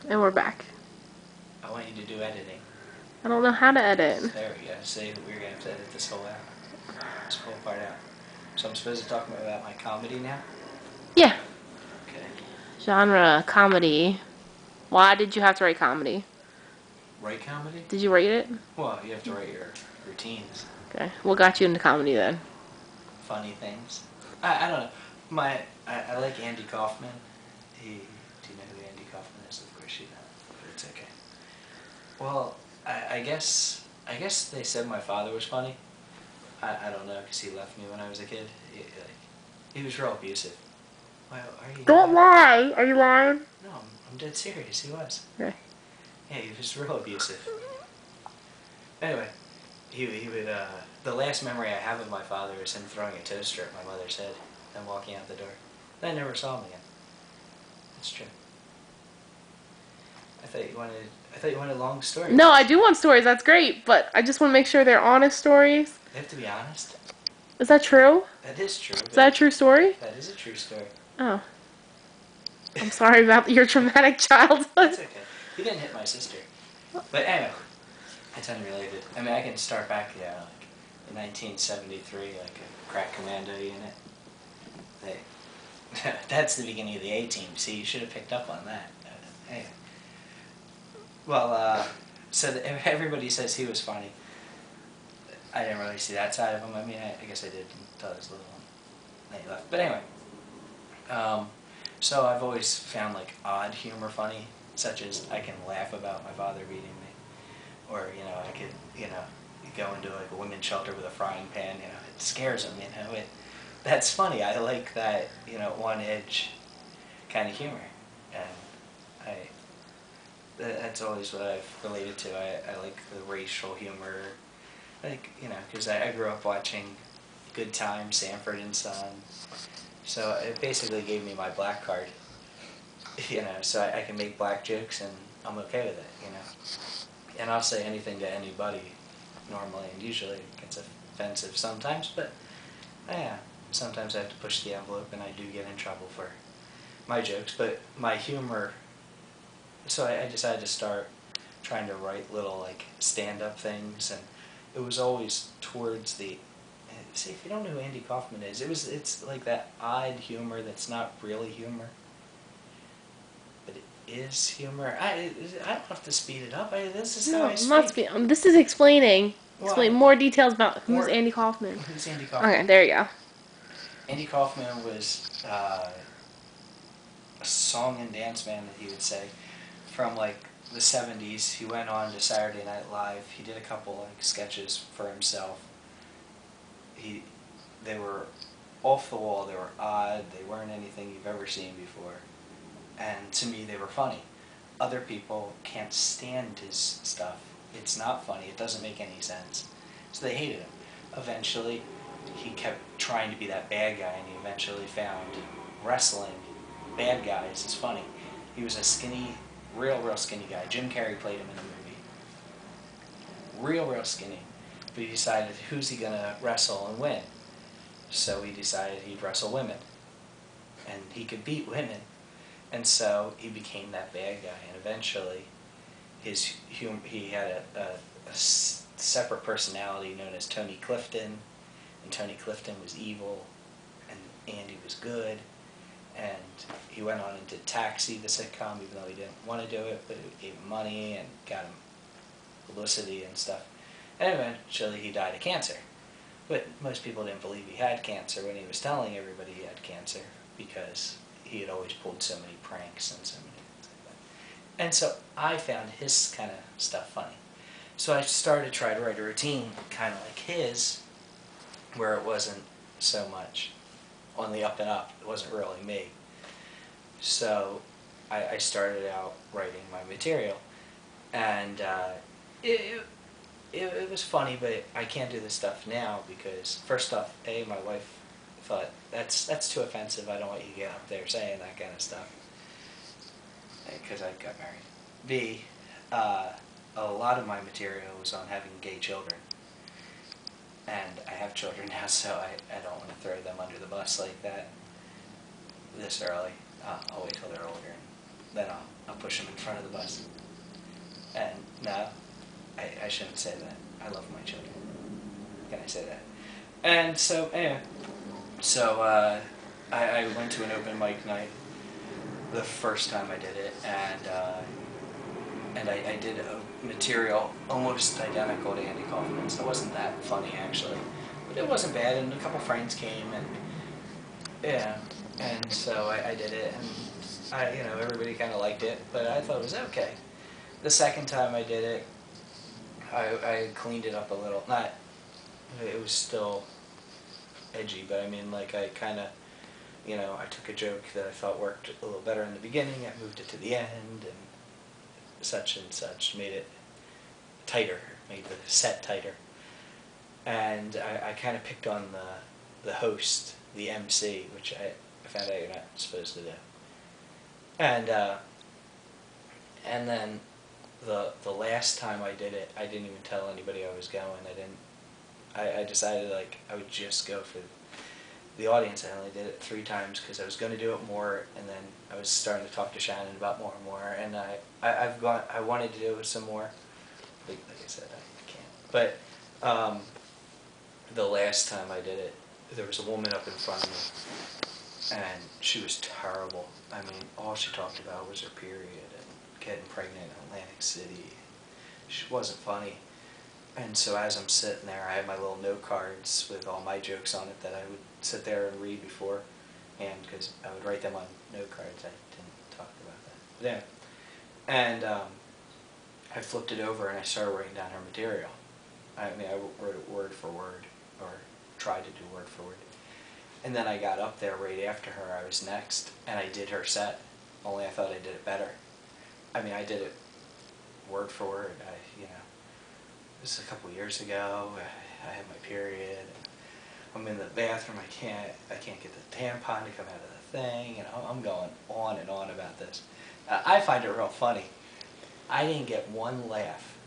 And we're back. I want you to do editing. I don't know how to edit. There we go. See, we're going to have to edit this whole part out. So I'm supposed to talk about my comedy now? Yeah. Okay. Genre, comedy. Why did you have to write comedy? Write comedy? Did you write it? Well, you have to write your routines. Okay. What got you into comedy then? Funny things. I don't know. I like Andy Kaufman. Do you know who Andy Kaufman is? Of course you don't, but it's okay. Well, I guess they said my father was funny. I don't know, because he left me when I was a kid. He was real abusive. Why are you? Don't lie. Are you lying? No, I'm dead serious. He was. Okay. Yeah, he was real abusive. Anyway, he would. The last memory I have of my father is him throwing a toaster at my mother's head and walking out the door. Then I never saw him again. That's true. I thought you wanted long stories. No, I do want stories. That's great, but I just want to make sure they're honest stories. They have to be honest. Is that true? That is true. Is that a true story? That is a true story. Oh. I'm sorry about your traumatic childhood. That's okay. He didn't hit my sister. But anyway, it's unrelated. I mean, I can start back, like in 1973, like a crack commando unit. That's the beginning of the A-team. See, you should have picked up on that. Anyway. Well, so everybody says he was funny. I didn't really see that side of him. I mean, I guess I did until I was little and then he left. But anyway, so I've always found like odd humor funny, such as I can laugh about my father beating me, or I could go into like a women's shelter with a frying pan. It scares them. That's funny. I like that one edge kind of humor, and that's always what I've related to. I like the racial humor. Because I grew up watching Good Times, Sanford and Son. So it basically gave me my black card, so I can make black jokes and I'm okay with it, And I'll say anything to anybody normally, and usually it gets offensive sometimes, but yeah, sometimes I have to push the envelope and I do get in trouble for my jokes, but my humor, so I decided to start trying to write little like stand-up things, and it was always towards the. See, if you don't know who Andy Kaufman is, it's like that odd humor that's not really humor, but it is humor. I don't have to speed it up. This is how I speak. Not speed. This is explaining. Explain more details about who's Andy Kaufman. Who's Andy Kaufman? Okay, there you go. Andy Kaufman was a song and dance man, that he would say, from like the 70s. He went on to Saturday Night Live. He did a couple like sketches for himself. They were off the wall. They were odd. They weren't anything you've ever seen before. And to me, they were funny. Other people can't stand his stuff. It's not funny. It doesn't make any sense. So they hated him. Eventually, he kept trying to be that bad guy, and he eventually found wrestling bad guys is funny. He was a skinny, real skinny guy. Jim Carrey played him in the movie. Real skinny. But he decided, who's he going to wrestle and win? So he decided he'd wrestle women. And he could beat women. And so he became that bad guy. And eventually, he had a separate personality known as Tony Clifton. And Tony Clifton was evil. And Andy was good. And he went on and did Taxi, the sitcom, even though he didn't want to do it, but it gave him money and got him publicity and stuff. And eventually he died of cancer. But most people didn't believe he had cancer when he was telling everybody he had cancer, because he had always pulled so many pranks and so many things like that. And so I found his kind of stuff funny. So I started to try to write a routine kind of like his, where it wasn't so much on the up and up. It wasn't really me. So I started out writing my material, and it was funny, but I can't do this stuff now because, first off, my wife thought, that's too offensive. I don't want you to get up there saying that kind of stuff, because I got married. B, a lot of my material was on having gay children. And I have children now, so I don't want to throw them under the bus like that this early. I'll wait till they're older, and then I'll I'll push them in front of the bus. And no, I shouldn't say that. I love my children. Can I say that? And so, anyway, so I went to an open mic night the first time I did it, and I did a material almost identical to Andy Kaufman's. It wasn't that funny, actually, but it wasn't bad, and a couple friends came, and yeah, and so I did it, and everybody kind of liked it, but I thought it was okay. The second time I did it, I cleaned it up a little. Not, it was still edgy, but I mean, like, I kind of, I took a joke that I thought worked a little better in the beginning, I moved it to the end, and such, made it tighter, made the set tighter. And I kind of picked on the host, the MC, which I found out you're not supposed to do. And then the last time I did it, I didn't even tell anybody I was going. I decided, like, I would just go for the audience. I only did it 3 times because I was going to do it more, and then I was starting to talk to Shannon about more and more, and I wanted to do it some more. Like I said, I can't. But the last time I did it, there was a woman up in front of me, and she was terrible. I mean, all she talked about was her period and getting pregnant in Atlantic City. She wasn't funny. And so as I'm sitting there, I had my little note cards with all my jokes on it that I would sit there and read before, and because I would write them on note cards. I didn't talk about that. But yeah. And I flipped it over and I started writing down her material. I mean, I wrote it word for word, or tried to do word for word. And then I got up there right after her. I was next, and I did her set, only I thought I did it better. I mean, I did it word for word. This is a couple years ago. I had my period. I'm in the bathroom. I can't get the tampon to come out of the thing. I'm going on and on about this. I find it real funny. I didn't get one laugh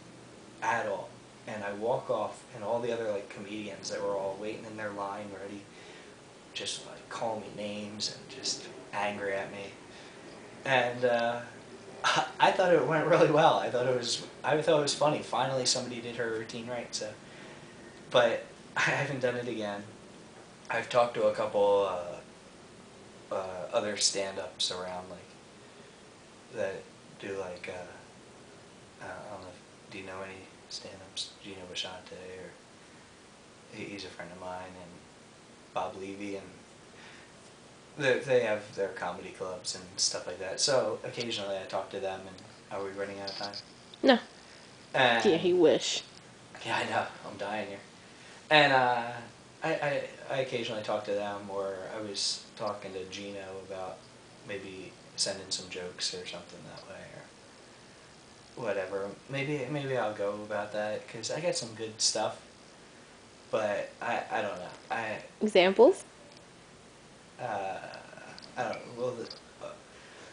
at all, and I walk off, and all the other comedians that were all waiting in their line, ready, just calling me names and just angry at me, and I thought it went really well. I thought it was funny. Finally, somebody did her routine right. So, but I haven't done it again. I've talked to a couple other stand-ups around, that do I don't know. Do you know any stand-ups? Gino Bashante, or he's a friend of mine, and Bob Levy, and they have their comedy clubs and stuff like that. So occasionally I talk to them, and are we running out of time? No. And Yeah, he wish. yeah, I know. I'm dying here. And I occasionally talk to them, or I was talking to Gino about maybe sending some jokes or something that way, or whatever. Maybe I'll go about that, because I got some good stuff, but I don't know. Examples? I don't know. Well,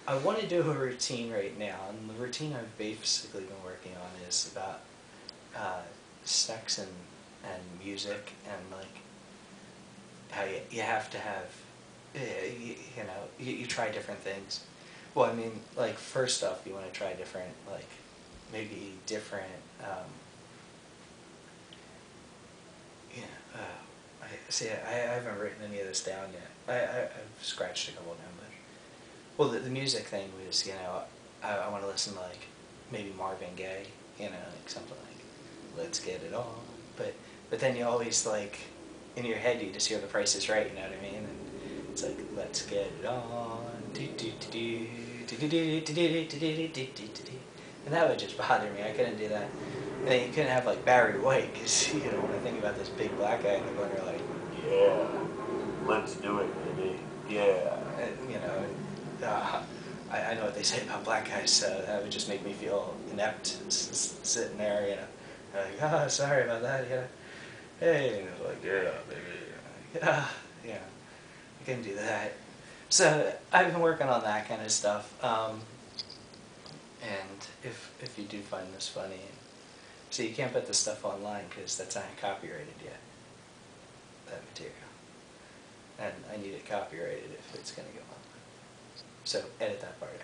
I want to do a routine right now, and the routine I've basically been working on is about sex and music, and how you have to have, you try different things. Well, I mean, first off, you want to try different, maybe different, I haven't written any of this down yet. I've scratched a couple down, but, well, the music thing was, I want to listen to, maybe Marvin Gaye, something like Let's Get It On, but then you always, in your head, you just hear The Price Is Right, you know what I mean, and it's let's get it on, and that would just bother me. I couldn't do that. And then you couldn't have Barry White, because when I think about this big black guy in the corner, yeah, let's do it, baby, yeah, and, I know what they say about black guys, so that would just make me feel inept, sitting there, sorry about that, hey, and it's yeah, baby, yeah, I can do that. So I've been working on that kind of stuff, and if you do find this funny, so you can't put this stuff online because that's not copyrighted yet, that material, and I need it copyrighted if it's going to go online. So edit that part out.